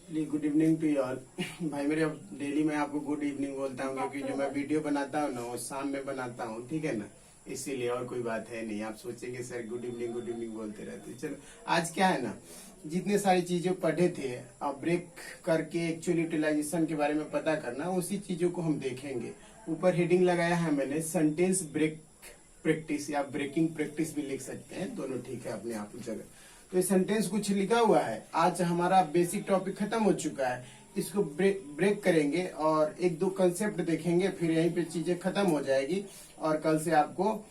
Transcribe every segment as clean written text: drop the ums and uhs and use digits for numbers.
Good evening to all. भाई मेरे अब डेली मैं आपको गुड इवनिंग बोलता हूँ क्योंकि जो मैं वीडियो बनाता हूँ ना वो शाम में बनाता हूँ, ठीक है ना, इसीलिए और कोई बात है नहीं। आप सोचेंगे सर गुड इवनिंग बोलते रहते। चलो आज क्या है ना, जितने सारी चीजें पढ़े थे अब ब्रेक करके एक्चुअल यूटिलाइजेशन के बारे में पता करना, उसी चीजों को हम देखेंगे। ऊपर हेडिंग लगाया है मैंने सेंटेंस ब्रेक प्रैक्टिस या ब्रेकिंग प्रैक्टिस भी लिख सकते हैं, दोनों ठीक है अपने आप जगह। तो ये सेंटेंस कुछ लिखा हुआ है। आज हमारा बेसिक टॉपिक खत्म हो चुका है, इसको ब्रेक करेंगे और एक दो कंसेप्ट देखेंगे, फिर यहीं पे चीजें खत्म हो जाएगी और कल से आपको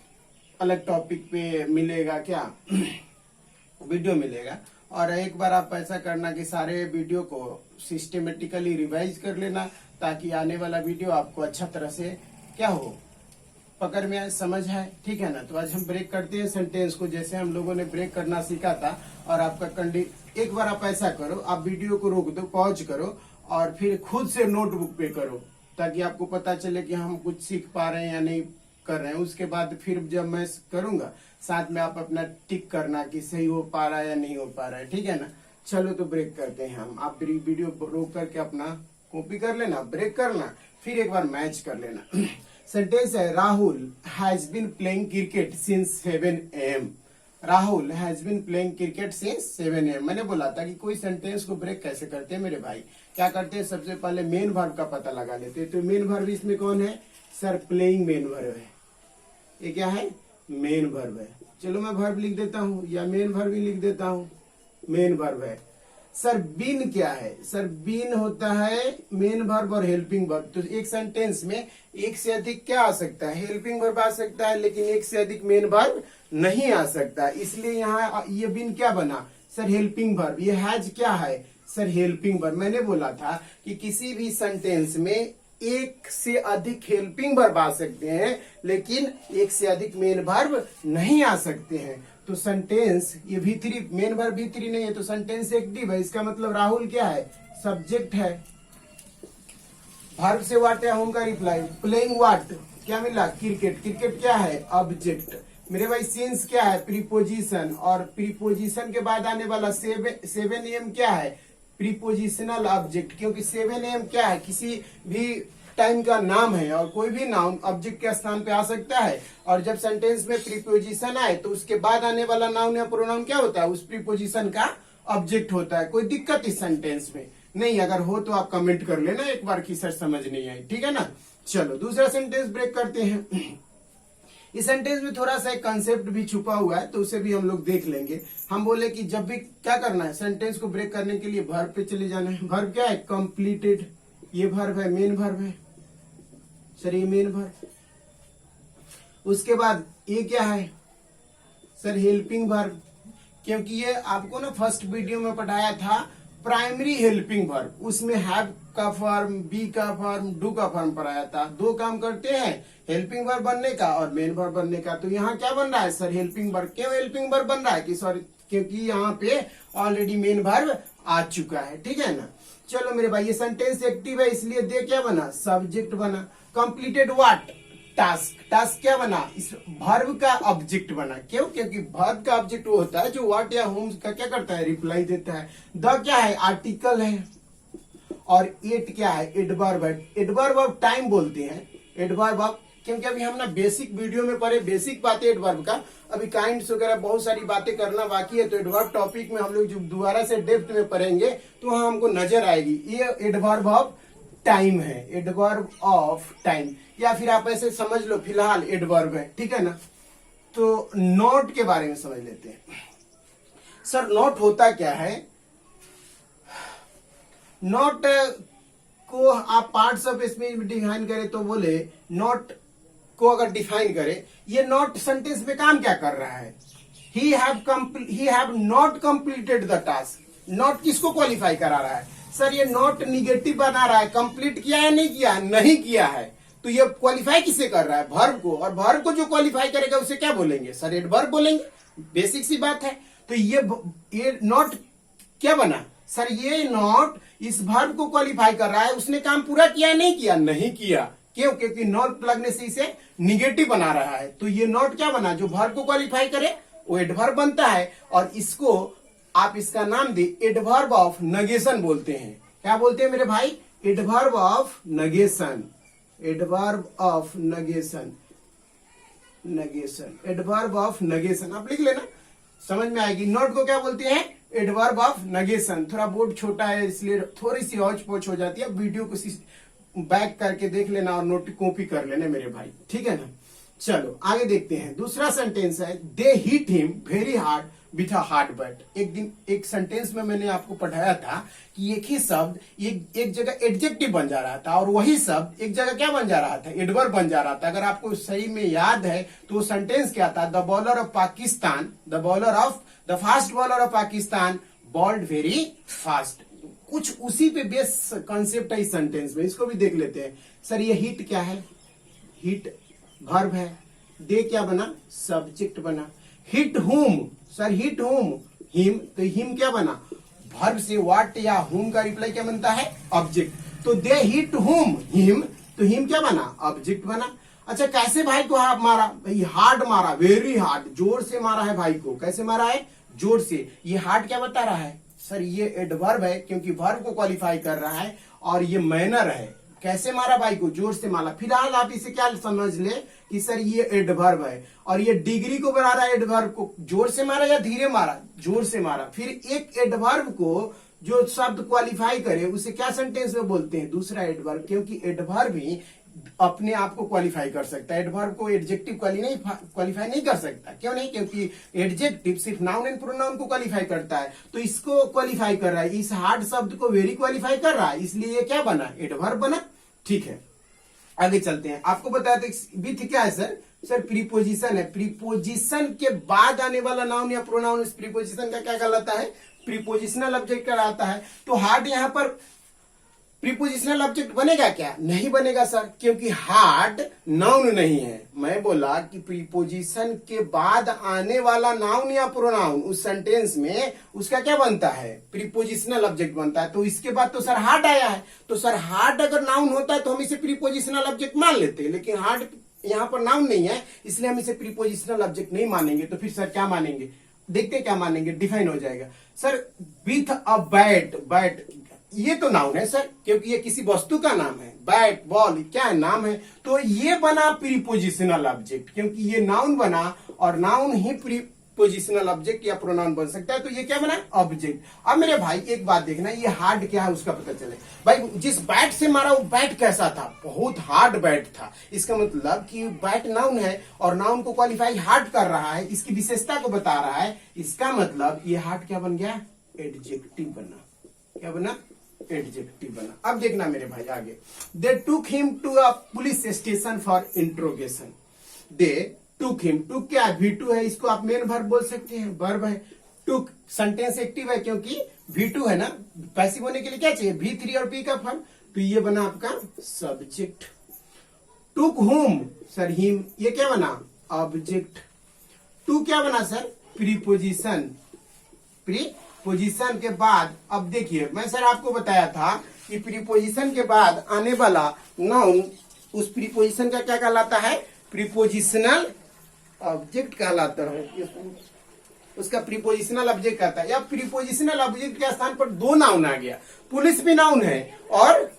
अलग टॉपिक पे मिलेगा क्या वीडियो मिलेगा। और एक बार आप ऐसा करना कि सारे वीडियो को सिस्टमेटिकली रिवाइज कर लेना ताकि आने वाला वीडियो आपको अच्छा तरह से क्या हो, पकड़ में आए, समझ आए, ठीक है ना। तो आज हम ब्रेक करते हैं सेंटेंस को, जैसे हम लोगों ने ब्रेक करना सीखा था। और आपका एक बार आप ऐसा करो, आप वीडियो को रोक दो, पॉज करो और फिर खुद से नोटबुक पे करो ताकि आपको पता चले कि हम कुछ सीख पा रहे हैं या नहीं कर रहे हैं। उसके बाद फिर जब मैं करूंगा साथ में आप अपना टिक करना कि सही हो पा रहा है या नहीं हो पा रहा है, ठीक है ना। चलो तो ब्रेक करते हैं हम। आप वीडियो रोक करके अपना कॉपी कर लेना, ब्रेक करना, फिर एक बार मैच कर लेना। सेंटेंस है Rahul has been playing cricket since 7 AM। Rahul has been playing cricket since 7 AM। मैंने बोला था कि कोई सेंटेंस को ब्रेक कैसे करते हैं मेरे भाई। क्या करते हैं, सबसे पहले मेन वर्ब का पता लगा लेते हैं। तो मेन वर्ब इसमें कौन है सर, प्लेइंग मेन वर्ब है। ये क्या है, मेन वर्ब है। चलो मैं वर्ब लिख देता हूँ या मेन वर्ब ही लिख देता हूँ, मेन वर्ब है। सर बीन क्या है, सर बीन होता है मेन वर्ब और हेल्पिंग वर्ब। तो एक सेंटेंस में एक से अधिक क्या आ सकता है, हेल्पिंग वर्ब आ सकता है, लेकिन एक से अधिक मेन वर्ब नहीं आ सकता। इसलिए यहाँ ये बीन क्या बना सर, हेल्पिंग वर्ब। ये हैज क्या है सर, हेल्पिंग वर्ब। मैंने बोला था कि किसी भी सेंटेंस में एक से अधिक हेल्पिंग वर्ब आ सकते हैं लेकिन एक से अधिक मेन वर्ब नहीं आ सकते हैं। तो सेंटेंस ये V3 मेन वर्ब V3 नहीं है तो सेंटेंस एक्टिव है। इसका मतलब राहुल क्या है, सब्जेक्ट है। वर्ब से व्हाट या होम का रिप्लाई, प्लेइंग व्हाट क्या मिला, क्रिकेट। क्रिकेट क्या है, ऑब्जेक्ट। मेरे भाई सिंस क्या है, प्रीपोजिशन। और प्रीपोजिशन के बाद आने वाला 7 AM क्या है, प्रीपोजिशनल ऑब्जेक्ट। क्योंकि 7 AM क्या है, किसी भी टाइम का नाम है और कोई भी नाउन ऑब्जेक्ट के स्थान पे आ सकता है। और जब सेंटेंस में प्रीपोजिशन आए तो उसके बाद आने वाला नाउन या प्रोनाउन क्या होता है, उस प्रीपोजिशन का ऑब्जेक्ट होता है। कोई दिक्कत इस सेंटेंस में नहीं, अगर हो तो आप कमेंट कर लेना एक बार कि सर समझ नहीं आई, ठीक है ना। चलो दूसरा सेंटेंस ब्रेक करते हैं। इस सेंटेंस में थोड़ा सा एक कंसेप्ट भी छुपा हुआ है तो उसे भी हम लोग देख लेंगे। हम बोले कि जब भी क्या करना है, सेंटेंस को ब्रेक करने के लिए वर्ब पे चले जाना है। वर्ब क्या है, कंप्लीटेड। ये वर्ब है, मेन वर्ब है सर, ये मेन वर्ब। उसके बाद ये क्या है सर, हेल्पिंग वर्ब। क्योंकि ये आपको ना फर्स्ट वीडियो में पढ़ाया था प्राइमरी हेल्पिंग वर्ब, उसमें हैव का फॉर्म, बी का फॉर्म, डू का फॉर्म पढ़ाया था। दो काम करते हैं, हेल्पिंग वर्ब बनने का और मेन वर्ब बनने का। तो यहाँ क्या बन रहा है सर, हेल्पिंग वर्ब। क्यों हेल्पिंग वर्ब बन रहा है कि सॉरी, क्योंकि यहाँ पे ऑलरेडी मेन वर्ब आ चुका है, ठीक है ना। चलो मेरे भाई ये सेंटेंस एक्टिव है इसलिए दे क्या बना, सब्जेक्ट बना। Completed what, task. टास्क क्या बना, इस वर्ब का ऑब्जेक्ट बना। क्यों, क्योंकि वर्ब का ऑब्जेक्ट वो होता है जो व्हाट या होम का क्या करता है, रिप्लाई देता है। द क्या है, आर्टिकल है। और एट क्या है, एडवर्ब है। एडवर्ब ऑफ टाइम बोलते हैं, एडवर्ब ऑफ, क्योंकि अभी हम ना बेसिक वीडियो में पढ़े बेसिक बातें एडवर्ब का, अभी काइंड्स वगैरह बहुत सारी बातें करना बाकी है। तो एडवर्ब टॉपिक में हम लोग जो दोबारा से डेप्थ में पढ़ेंगे तो वहां हमको नजर आएगी। ये एडवर्ब ऑफ टाइम है, एडवर्ब ऑफ टाइम, या फिर आप ऐसे समझ लो फिलहाल एडवर्ब है, ठीक है ना। तो नोट के बारे में समझ लेते हैं। सर नोट होता क्या है, नोट को आप पार्ट्स ऑफ स्पीच में डिफाइन करें तो बोले, नोट को अगर डिफाइन करें, ये नोट सेंटेंस में काम क्या कर रहा है, he have not completed the task. Not किसको क्वालिफाई करा रहा है सर, ये नॉट निगेटिव बना रहा है। कंप्लीट किया है, नहीं किया, नहीं किया है। तो ये क्वालिफाई किसे कर रहा है, वर्ब को। और वर्ब को जो क्वालिफाई करेगा उसे क्या बोलेंगे सर, एडवर्ब बोलेंगे। बेसिक सी बात है। तो ये नॉट क्या बना सर, ये नॉट इस वर्ब को क्वालिफाई कर रहा है। उसने काम पूरा किया, नहीं किया, नहीं किया। क्यों, क्योंकि नॉट लगने से इसे निगेटिव बना रहा है। तो ये नॉट क्या बना, जो वर्ब को क्वालिफाई करे वो एडवर्ब बनता है। और इसको आप इसका नाम दे एडवर्ब ऑफ नेगेशन बोलते हैं। क्या बोलते हैं मेरे भाई? Adverb of negation, adverb of negation, negation, adverb of negation. आप लिख लेना, समझ में आएगी। नोट को क्या बोलते हैं? Adverb of negation. थोड़ा बोर्ड छोटा है इसलिए थोड़ी सी हौच पौच हो जाती है। वीडियो को बैक करके देख लेना और नोट कॉपी कर लेना मेरे भाई, ठीक है ना। चलो आगे देखते हैं। दूसरा सेंटेंस है they hit him very hard with a hard butt. एक दिन एक सेंटेंस में मैंने आपको पढ़ाया था कि एक ही शब्द एक जगह एडजेक्टिव बन जा रहा था और वही शब्द एक जगह क्या बन जा रहा था? एडवर्ब बन जा रहा था। अगर आपको सही में याद है तो सेंटेंस क्या था? The bowler of Pakistan, the bowler of the fast bowler of Pakistan bowled very fast. कुछ उसी पे बेस कॉन्सेप्ट है इस सेंटेंस में। इसको भी देख लेते हैं। सर ये हिट क्या है? हिट वर्ब है। दे क्या बना? सब्जेक्ट बना। हिट हुम, सर हिट हुम, हिम, तो हिम क्या बना? वर्ब से व्हाट या हुम का रिप्लाई क्या बनता है? ऑब्जेक्ट। तो दे हिट हुम, हिम, तो हिम क्या बना? ऑब्जेक्ट बना। अच्छा कैसे भाई को हाथ मारा? भाई हार्ड मारा, वेरी हार्ड, जोर से मारा है भाई को। कैसे मारा है? जोर से। ये हार्ड क्या बता रहा है? सर ये एडवर्ब है क्योंकि वर्ब को क्वालिफाई कर रहा है और ये मैनर है। कैसे मारा भाई को? जोर से मारा। फिलहाल आप इसे क्या समझ ले कि सर ये एडवर्ब है और ये डिग्री को बना रहा है। एडवर्ब को जोर से मारा या धीरे मारा? जोर से मारा। फिर एक एडवर्ब को जो शब्द क्वालिफाई करे उसे क्या सेंटेंस में बोलते हैं? दूसरा एडवर्ब, क्योंकि एडवर्ब ही अपने आप को क्वालिफाई कर सकता है। एडवर्ब को एडजेक्टिव क्वालिफाई नहीं कर सकता। क्यों नहीं? क्योंकि एडजेक्टिव सिर्फ नाउन एंड प्रोनाउन को क्वालिफाई करता है, तो इसको क्वालिफाई कर रहा है। इस हार्ड शब्द को वेरी क्वालिफाई कर रहा है, इसलिए ये क्या बना? एडवर्ब बना। ठीक है, आगे चलते हैं। आपको बताया था विथ क्या है सर? सर प्रीपोजिशन है। प्रीपोजिशन के बाद आने वाला नाउन या प्रोनाउन इस प्रीपोजिशन का क्या कहलाता है? प्रीपोजिशनल ऑब्जेक्ट कहलाता है। तो हार्ड यहां पर प्रीपोजिशनल ऑब्जेक्ट बनेगा क्या? नहीं बनेगा सर, क्योंकि हार्ड नाउन नहीं है। मैं बोला कि प्रीपोजिशन के बाद आने वाला नाउन या प्रोनाउन उस सेंटेंस में उसका क्या बनता है? प्रीपोजिशनल ऑब्जेक्ट बनता है। तो इसके बाद तो सर हार्ड आया है, तो सर हार्ड अगर नाउन होता है तो हम इसे प्रीपोजिशनल ऑब्जेक्ट मान लेते हैं, लेकिन हार्ड यहाँ पर नाउन नहीं है इसलिए हम इसे प्रीपोजिशनल ऑब्जेक्ट नहीं मानेंगे। तो फिर सर क्या मानेंगे? देखते क्या मानेंगे, डिफाइन हो जाएगा। Sir with a bat, bat ये तो नाउन है सर, क्योंकि ये किसी वस्तु का नाम है। बैट, बॉल क्या है? नाम है। तो ये बना प्रीपोजिशनल ऑब्जेक्ट, क्योंकि ये नाउन बना और नाउन ही प्रीपोजिशनल ऑब्जेक्ट या प्रोनाउन बन सकता है। तो ये क्या बना? ऑब्जेक्ट। अब मेरे भाई एक बात देखना, ये हार्ड क्या है उसका पता चले। भाई जिस बैट से मारा वो बैट कैसा था? बहुत हार्ड बैट था। इसका मतलब कि बैट नाउन है और नाउन को क्वालिफाई हार्ड कर रहा है, इसकी विशेषता को बता रहा है। इसका मतलब ये हार्ड क्या बन गया? एडजेक्टिव बना। क्या बना? एडजेक्टिव बना। अब देखना मेरे भाई आगे। They took him to a police station for interrogation. They took him, टूक क्या है? V2 है, इसको आप मेन वर्ब बोल सकते हैं, वर्ब है। टूक सेंटेंस एक्टिव है क्योंकि V2 है ना। पैसिव होने के लिए क्या चाहिए? V3 और P का फॉर्म। तो ये बना आपका सब्जेक्ट। टूक हुम, सर हिम, ये क्या बना? ऑब्जेक्ट। टू क्या बना सर? प्रीपोजिशन। प्रीपोजिशन के बाद अब देखिए, मैं सर आपको बताया था कि प्रीपोजिशन के बाद आने वाला नाउन उस प्रीपोजिशन का क्या कहलाता है? प्रीपोजिशनल ऑब्जेक्ट कहलाता है। उसका प्रीपोजिशनल ऑब्जेक्ट कहता है। या प्रीपोजिशनल ऑब्जेक्ट के स्थान पर दो नाउन आ गया। पुलिस भी नाउन है और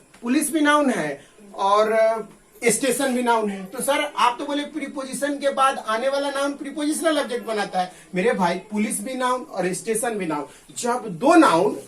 स्टेशन भी नाउन है। तो सर आप तो बोले प्रीपोजिशन के बाद आने वाला नाउन प्रीपोजिशनल ऑब्जेक्ट बनाता है। मेरे भाई पुलिस भी नाउन और स्टेशन भी नाउन। जब दो नाउन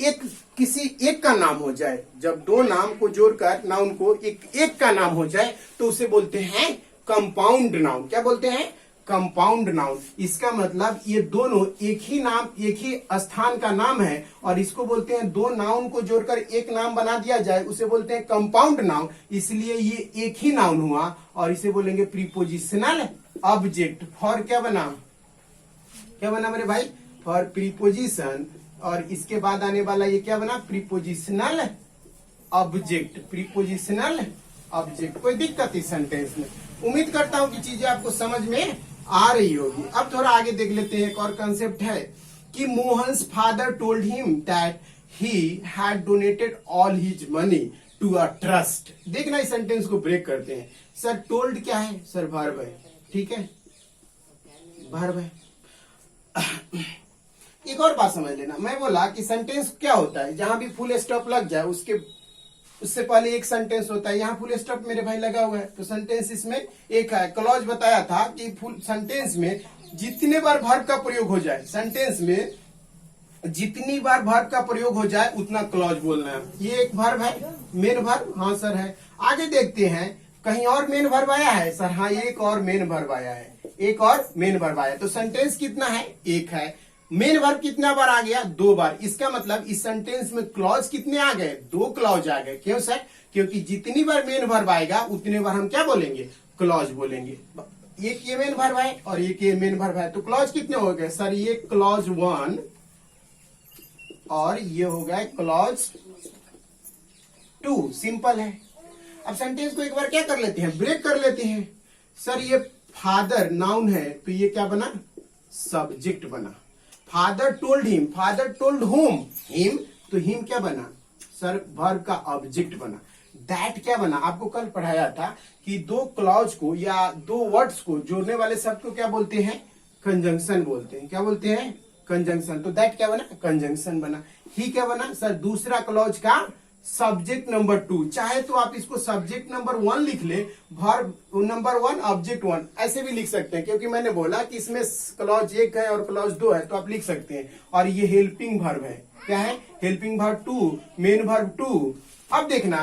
किसी एक का नाम हो जाए, जब दो नाम को जोड़कर नाउन को एक का नाम हो जाए तो उसे बोलते हैं कंपाउंड नाउन। क्या बोलते हैं? Compound noun. इसका मतलब ये दोनों एक ही नाम, एक ही स्थान का नाम है और इसको बोलते हैं, दो नाउन को जोड़कर एक नाम बना दिया जाए उसे बोलते हैं कंपाउंड नाउन। इसलिए ये एक ही नाउन हुआ और इसे बोलेंगे प्रीपोजिशनल ऑब्जेक्ट। फॉर क्या बना मेरे भाई? For preposition. और इसके बाद आने वाला ये क्या बना? Prepositional object. Prepositional object. कोई दिक्कत इस सेंटेंस में? उम्मीद करता हूं कि चीजें आपको समझ में आ रही होगी। अब थोड़ा आगे देख लेते हैं। एक और कंसेप्ट है कि Mohan's father told him that he had donated all his money to a trust. देखना इस सेंटेंस को ब्रेक करते हैं। सर टोल्ड क्या है? सर वर्ब है। ठीक है, वर्ब है। एक और बात समझ लेना, मैं बोला कि सेंटेंस क्या होता है, जहां भी फुल स्टॉप लग जाए उससे पहले एक सेंटेंस होता है। यहाँ फुल स्टॉप मेरे भाई लगा हुआ है, तो सेंटेंस इसमें एक है। क्लॉज बताया था कि फुल सेंटेंस में जितने बार वर्ब का प्रयोग हो जाए, सेंटेंस में जितनी बार वर्ब का प्रयोग हो जाए उतना क्लॉज बोलना है। ये एक वर्ब है, मेन वर्ब, हाँ सर है। आगे देखते हैं कहीं और मेन वर्ब आया है सर, हाँ एक और मेन वर्ब आया है, एक और मेन वर्ब आया। तो सेंटेंस कितना है, एक है। मेन वर्ब कितना बार आ गया, 2 बार। इसका मतलब इस सेंटेंस में क्लॉज कितने आ गए, 2 क्लॉज आ गए। क्यों सर, क्योंकि जितनी बार मेन वर्ब आएगा उतने बार हम क्या बोलेंगे, क्लॉज बोलेंगे। एक ये मेन वर्ब है और एक ये मेन वर्ब है, तो क्लॉज कितने हो गए सर, ये क्लॉज 1 और ये हो गया क्लॉज 2। सिंपल है। अब सेंटेंस को एक बार क्या कर लेते हैं, ब्रेक कर लेते हैं। सर ये फादर नाउन है, तो ये क्या बना, सब्जेक्ट बना। Father told him, father told home, him, तो हिम क्या बना सर, वर्ब का ऑब्जेक्ट बना। दैट क्या बना, आपको कल पढ़ाया था कि 2 क्लॉज को या 2 वर्ड्स को जोड़ने वाले शब्द को क्या बोलते हैं, कंजंक्शन बोलते हैं। क्या बोलते हैं, कंजंक्शन। तो दैट क्या बना, कंजंक्शन बना। ही क्या बना सर, दूसरा क्लॉज का सब्जेक्ट नंबर 2। चाहे तो आप इसको सब्जेक्ट नंबर 1 लिख ले, वर्ब नंबर 1 ऑब्जेक्ट 1, ऐसे भी लिख सकते हैं, क्योंकि मैंने बोला कि इसमें क्लॉज 1 है और क्लॉज 2 है, तो आप लिख सकते हैं। और ये हेल्पिंग वर्ब है, क्या है, हेल्पिंग वर्ब 2, मेन वर्ब 2। अब देखना,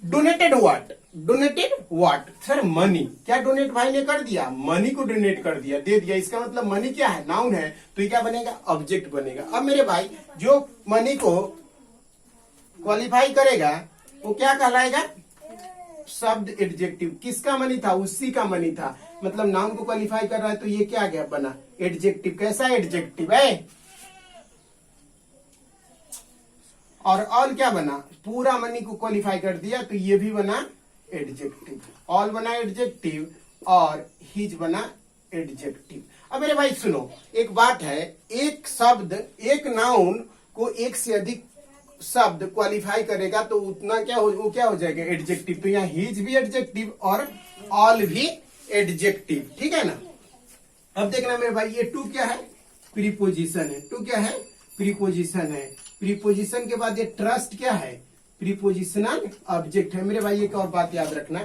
donated what, donated what sir, money. क्या डोनेट भाई ने कर दिया, मनी को डोनेट कर दिया, दे दिया। इसका मतलब मनी क्या है, नाउन है, तो ये क्या बनेगा, ऑब्जेक्ट बनेगा। अब मेरे भाई जो मनी को क्वालिफाई करेगा वो क्या कहलाएगा, शब्द एडजेक्टिव। किसका मनी था, उसी का मनी था, मतलब नाउन को क्वालिफाई कर रहा है, तो ये क्या गया, बना एडजेक्टिव। कैसा एडजेक्टिव है, और ऑल क्या बना, पूरा मनी को क्वालिफाई कर दिया, तो ये भी बना एडजेक्टिव। ऑल बना एडजेक्टिव और हिज बना एडजेक्टिव। अब मेरे भाई सुनो, एक बात है, एक शब्द, एक नाउन को एक से अधिक शब्द क्वालिफाई करेगा तो उतना वो क्या हो जाएगा, एडजेक्टिव। तो यहाँ हिज भी एडजेक्टिव और ऑल भी एडजेक्टिव, ठीक है ना। अब देखना मेरे भाई, ये 2 क्या है, प्रीपोजिशन है। 2 क्या है, प्रीपोजिशन है। प्रीपोजिशन के बाद ये ट्रस्ट क्या है, प्रीपोजिशनल ऑब्जेक्ट है। मेरे भाई एक और बात याद रखना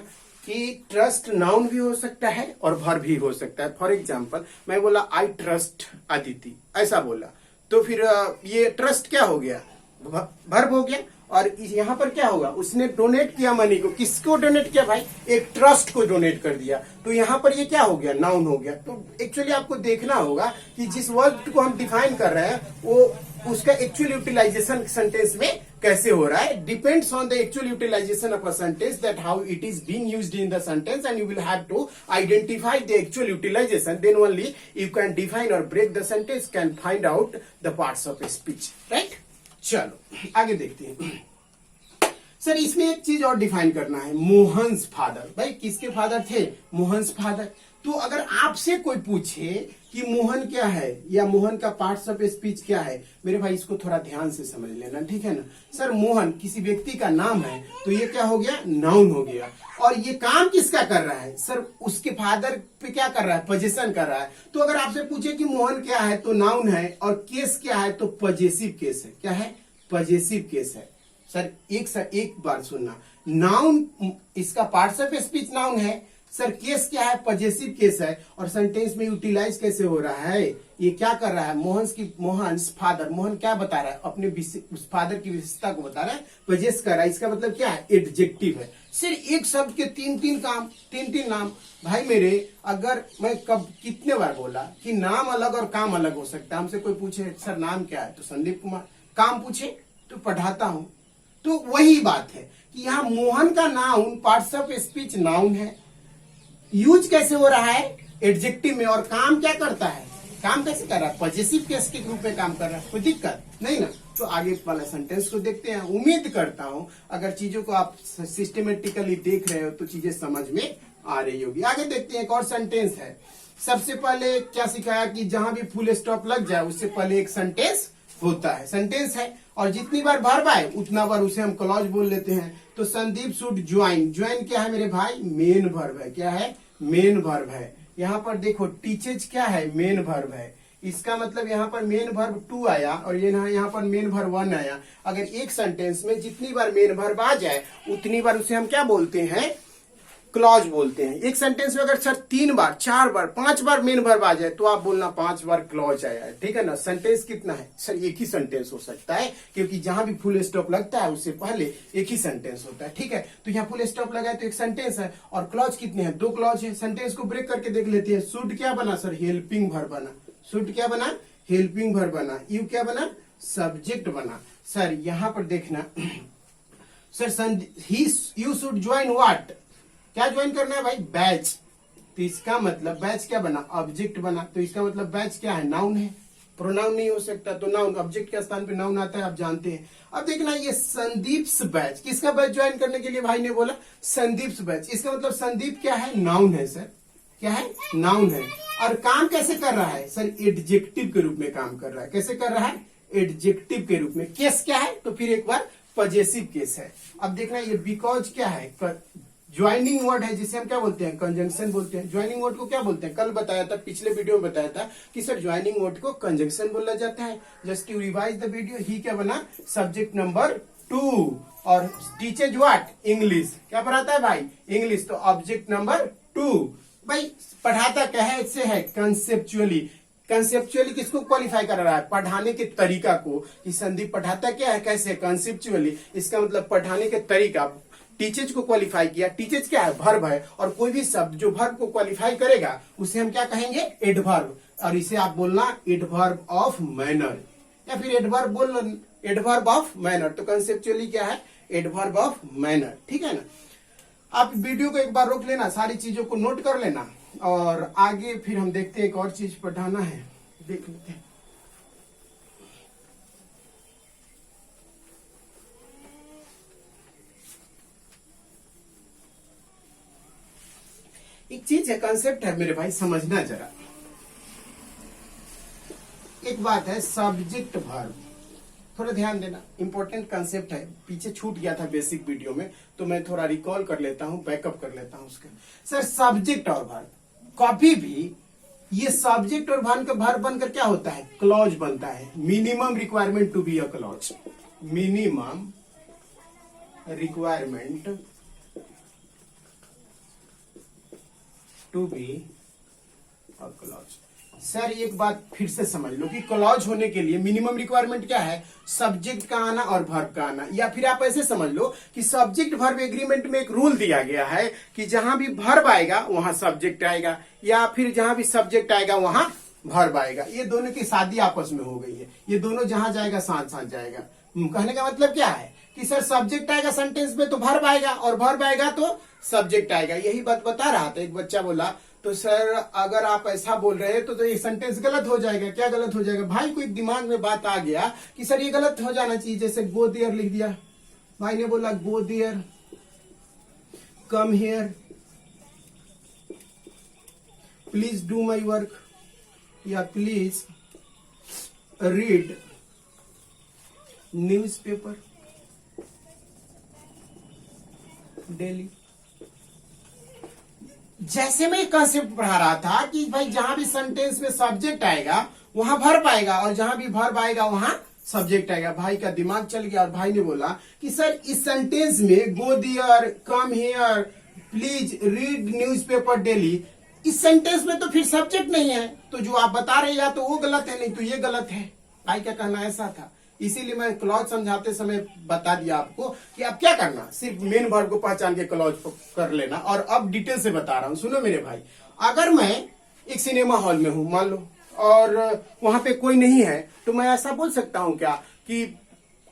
कि ट्रस्ट नाउन भी हो सकता है और वर्ब भी हो सकता है। फॉर एग्जाम्पल मैं बोला आई ट्रस्ट अदिति, ऐसा बोला, तो फिर ये ट्रस्ट क्या हो गया, वर्ब हो गया। और यहाँ पर क्या होगा, उसने डोनेट किया मनी को, किसको डोनेट किया भाई, एक ट्रस्ट को डोनेट कर दिया, तो यहाँ पर ये क्या हो गया, नाउन हो गया। तो एक्चुअली आपको देखना होगा कि जिस वर्ड को हम डिफाइन कर रहे हैं वो उसका एक्चुअल यूटिलाइजेशन सेंटेंस में कैसे हो रहा है। Depends on the actual utilization of a sentence, that how it is being used in the sentence, and you will have to identify the actual utilization, then only you can define or break the sentence, can find out the parts of speech, right. चलो आगे देखते हैं। Sir इसमें एक चीज और define करना है, मोहन्स फादर। भाई किसके फादर थे, मोहन्स फादर। तो अगर आपसे कोई पूछे कि मोहन क्या है या मोहन का पार्ट्स ऑफ स्पीच क्या है, मेरे भाई इसको थोड़ा ध्यान से समझ लेना, ठीक है ना। सर मोहन किसी व्यक्ति का नाम है, तो ये क्या हो गया, नाउन हो गया। और ये काम किसका कर रहा है, सर उसके फादर पे क्या कर रहा है, पोजीशन कर रहा है। तो अगर आपसे पूछे कि मोहन क्या है, तो नाउन है, और केस क्या है, तो पॉजेसिव केस है। क्या है, पॉजेसिव केस है। सर एक बार सुनना, नाउन इसका पार्ट्स ऑफ स्पीच नाउन है, सर केस क्या है, पॉजेसिव केस है। और सेंटेंस में यूटिलाइज कैसे हो रहा है, ये क्या कर रहा है, मोहन्स फादर, मोहन क्या बता रहा है, अपने उस फादर की विशेषता को बता रहा है, पजेस कर रहा है। इसका मतलब क्या है, एडजेक्टिव है। सिर्फ एक शब्द के 3-3 काम, 3-3 नाम। भाई मेरे, अगर मैं कब कितने बार बोला कि नाम अलग और काम अलग हो सकता है। हमसे कोई पूछे सर नाम क्या है, तो संदीप कुमार, काम पूछे तो पढ़ाता हूं। तो वही बात है कि यहाँ मोहन का noun parts of speech noun है, यूज कैसे हो रहा है, एडजेक्टिव में। और काम क्या करता है, काम कैसे कर रहा है, पॉजेसिव केस के रूप में काम कर रहा है। कोई दिक्कत नहीं ना। तो आगे वाला सेंटेंस को देखते हैं। उम्मीद करता हूं अगर चीजों को आप सिस्टमेटिकली देख रहे हो तो चीजें समझ में आ रही होगी। आगे देखते हैं, एक और सेंटेंस है। सबसे पहले क्या सिखाया कि जहां भी फुल स्टॉप लग जाए उससे पहले एक सेंटेंस होता है, सेंटेंस है, और जितनी बार वर्ब आए उतना बार उसे हम क्लॉज बोल लेते हैं। तो संदीप शुड ज्वाइन, ज्वाइन क्या है मेरे भाई, मेन वर्ब है। क्या है, मेन वर्ब है। यहाँ पर देखो टीचेज क्या है, मेन वर्ब है। इसका मतलब यहाँ पर मेन वर्ब टू आया और ये यहाँ पर मेन वर्ब वन आया। अगर एक सेंटेंस में जितनी बार मेन वर्ब आ जाए उतनी बार उसे हम क्या बोलते हैं, क्लॉज बोलते हैं। एक सेंटेंस में अगर सर 3 बार 4 बार 5 बार मेन वर्ब आ जाए तो आप बोलना 5 बार क्लॉज आया है, ठीक है ना। सेंटेंस कितना है सर, एक ही सेंटेंस हो सकता है, क्योंकि जहां भी फुल स्टॉप लगता है उससे पहले एक ही सेंटेंस होता है, ठीक है। तो यहाँ फुल स्टॉप लगा है तो एक सेंटेंस है, और क्लॉज कितने हैं, 2 क्लॉज है। सेंटेंस को ब्रेक करके देख लेते हैं। शुड क्या बना सर, हेल्पिंग वर्ब बना। शुड क्या बना, हेल्पिंग वर्ब बना। यू क्या बना, सब्जेक्ट बना। सर यहां पर देखना sir, you should join what, क्या ज्वाइन करना है भाई, बैच। तो इसका मतलब बैच क्या बना, ऑब्जेक्ट बना। तो इसका मतलब बैच क्या है, नाउन है, प्रोनाउन नहीं हो सकता। तो नाउन, ऑब्जेक्ट के स्थान पे नाउन आता है, आप जानते हैं। अब देखना ये संदीप्स बैच, किसका बैच ज्वाइन करने के लिए भाई ने बोला, संदीप्स बैच। इसका मतलब संदीप क्या है, नाउन है सर, क्या है, नाउन है। और काम कैसे कर रहा है सर, एडजेक्टिव के रूप में काम कर रहा है। कैसे कर रहा है, एडजेक्टिव के रूप में। केस क्या है, तो फिर एक बार पॉजेसिव केस है। अब देखना ये बिकॉज क्या है, ज्वाइनिंग वर्ड है, जिसे हम क्या बोलते हैं, कंजंक्शन बोलते हैं। ज्वाइनिंग वर्ड को क्या बोलते हैं, कल बताया था, पिछले वीडियो में बताया था कि सर ज्वाइनिंग वर्ड को कंजंक्शन बोला जाता है। Just to revise the video, ही क्या बना, सब्जेक्ट नंबर 2, और टीचर व्हाट, इंग्लिश। क्या पढ़ाता है भाई, इंग्लिश। तो ऑब्जेक्ट नंबर 2। भाई पढ़ाता क्या है, इससे है कंसेप्चुअली। कंसेप्चुअली किसको क्वालिफाई कर रहा है, पढ़ाने के तरीका को। कि संदीप पढ़ाता क्या है, कैसे, कंसेप्चुअली। इसका मतलब पढ़ाने के तरीका। टीचर्स को क्वालिफाई किया, टीचर्स क्या है, वर्ब है। और कोई भी शब्द जो वर्ब को क्वालिफाई करेगा उसे हम क्या कहेंगे, एडवर्ब। और इसे आप बोलना एडवर्ब ऑफ मैनर, या फिर एडवर्ब बोल, एडवर्ब ऑफ मैनर। तो कंसेप्चुअली क्या है, एडवर्ब ऑफ मैनर, ठीक है ना। आप वीडियो को एक बार रोक लेना, सारी चीजों को नोट कर लेना, और आगे फिर हम देखते हैं एक और चीज पढ़ाना है, देख लेते हैं। एक चीज है, कंसेप्ट है मेरे भाई, समझना जरा। एक बात है सब्जेक्ट वर्ब, थोड़ा ध्यान देना, इंपॉर्टेंट कंसेप्ट है। पीछे छूट गया था बेसिक वीडियो में, तो मैं थोड़ा रिकॉल कर लेता हूं, बैकअप कर लेता हूं उसका। सर सब्जेक्ट और वर्ब, कभी भी ये सब्जेक्ट और वर्ब बनकर क्या होता है, क्लॉज बनता है। Minimum requirement to be a clause, minimum requirement to be a clause. Sir एक बात फिर से समझ लो कि क्लॉज होने के लिए मिनिमम रिक्वायरमेंट क्या है, सब्जेक्ट का आना और वर्ब का आना। या फिर आप ऐसे समझ लो कि सब्जेक्ट वर्ब एग्रीमेंट में एक रूल दिया गया है कि जहां भी वर्ब आएगा वहां सब्जेक्ट आएगा, या फिर जहां भी सब्जेक्ट आएगा वहां वर्ब आएगा। ये दोनों की शादी आपस में हो गई है, ये दोनों जहां जाएगा साथ साथ जाएगा। कहने का मतलब क्या है कि सर सब्जेक्ट आएगा सेंटेंस में तो वर्ब आएगा, और वर्ब आएगा तो सब्जेक्ट आएगा। यही बात बता रहा था, एक बच्चा बोला तो सर अगर आप ऐसा बोल रहे हैं तो ये सेंटेंस गलत हो जाएगा। क्या गलत हो जाएगा भाई, कोई दिमाग में बात आ गया कि सर ये गलत हो जाना चाहिए। जैसे गो देयर लिख दिया, भाई ने बोला go there, come here, please do my work, या प्लीज रीड न्यूज़पेपर डेली। जैसे मैं कंसेप्ट पढ़ा रहा था कि भाई जहां भी सेंटेंस में सब्जेक्ट आएगा वहां वर्ब आएगा, और जहां भी वर्ब आएगा वहां सब्जेक्ट आएगा। भाई का दिमाग चल गया, और भाई ने बोला कि सर इस सेंटेंस में go there, come here, please read newspaper daily, इस सेंटेंस में तो फिर सब्जेक्ट नहीं है। तो जो आप बता रहे या तो वो गलत है, नहीं तो ये गलत है। भाई का कहना ऐसा था, इसीलिए मैं क्लॉज समझाते समय बता दिया आपको कि आप क्या करना, सिर्फ मेन वर्ब को पहचान के क्लॉज कर लेना। और अब डिटेल से बता रहा हूं, सुनो मेरे भाई। अगर मैं एक सिनेमा हॉल में हूं मान लो, और वहां पे कोई नहीं है, तो मैं ऐसा बोल सकता हूं क्या कि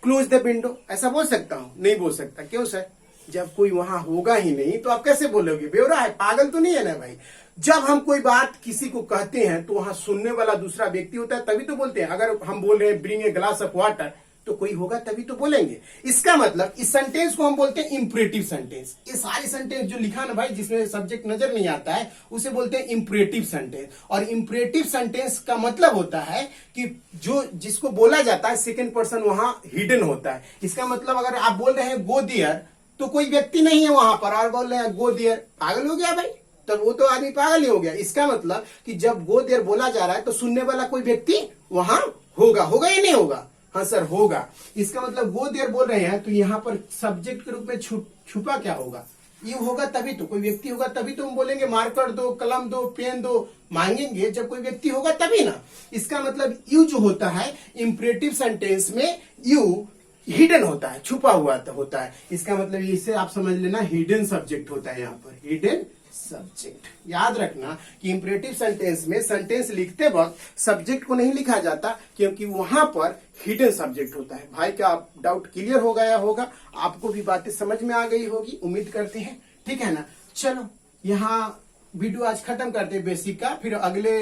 क्लोज द विंडो, ऐसा बोल सकता हूं? नहीं बोल सकता। क्यों सर, जब कोई वहां होगा ही नहीं तो आप कैसे बोलोगे, बेवड़ा है, पागल तो नहीं है ना भाई। जब हम कोई बात किसी को कहते हैं तो वहां सुनने वाला दूसरा व्यक्ति होता है, तभी तो बोलते हैं। अगर हम बोल रहे हैं bring a glass of water, तो कोई होगा तभी तो बोलेंगे। इसका मतलब इस सेंटेंस को हम बोलते हैं इंपरेटिव सेंटेंस। ये सारी सेंटेंस जो लिखा ना भाई, जिसमें सब्जेक्ट नजर नहीं आता है, उसे बोलते हैं इंपरेटिव सेंटेंस। और इंपरेटिव सेंटेंस का मतलब होता है कि जो जिसको बोला जाता है सेकेंड पर्सन वहां हिडन होता है। इसका मतलब अगर आप बोल रहे हैं गो देयर, तो कोई व्यक्ति नहीं है वहां पर, और बोल रहे हैं गो देयर, पागल हो गया भाई। तब वो तो आदमी पागल ही हो गया। इसका मतलब कि जब गो देयर बोला जा रहा है तो सुनने वाला कोई व्यक्ति वहां होगा, होगा या नहीं होगा? हाँ सर होगा। इसका मतलब गो देयर बोल रहे हैं तो यहाँ पर सब्जेक्ट के रूप में छुपा क्या होगा? यू होगा तभी तो, कोई व्यक्ति होगा तभी तो हम बोलेंगे मार्कर दो, कलम दो, पेन दो, मांगेंगे जब कोई व्यक्ति होगा तभी ना। इसका मतलब यू जो होता है इंपरेटिव सेंटेंस में यू हिडन होता है, छुपा हुआ होता है। इसका मतलब इसे आप समझ लेना हिडन सब्जेक्ट होता है, यहाँ पर हिडन सब्जेक्ट। याद रखना कि इंपरेटिव सेंटेंस में सेंटेंस लिखते वक्त सब्जेक्ट को नहीं लिखा जाता क्योंकि वहां पर हिडन सब्जेक्ट होता है। भाई क्या आप डाउट क्लियर हो गया होगा? आपको भी बातें समझ में आ गई होगी, उम्मीद करते हैं। ठीक है ना? चलो यहाँ वीडियो आज खत्म करते हैं बेसिक का, फिर अगले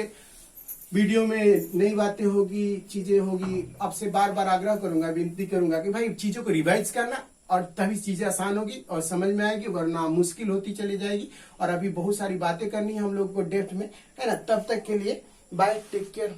वीडियो में नई बातें होगी, चीजें होगी। आपसे बार बार आग्रह करूंगा, विनती करूंगा कि भाई चीजों को रिवाइज करना, और तभी चीजें आसान होगी और समझ में आएगी, वरना मुश्किल होती चली जाएगी। और अभी बहुत सारी बातें करनी है हम लोग को डेप्थ में, है ना? तब तक के लिए बाय, टेक केयर।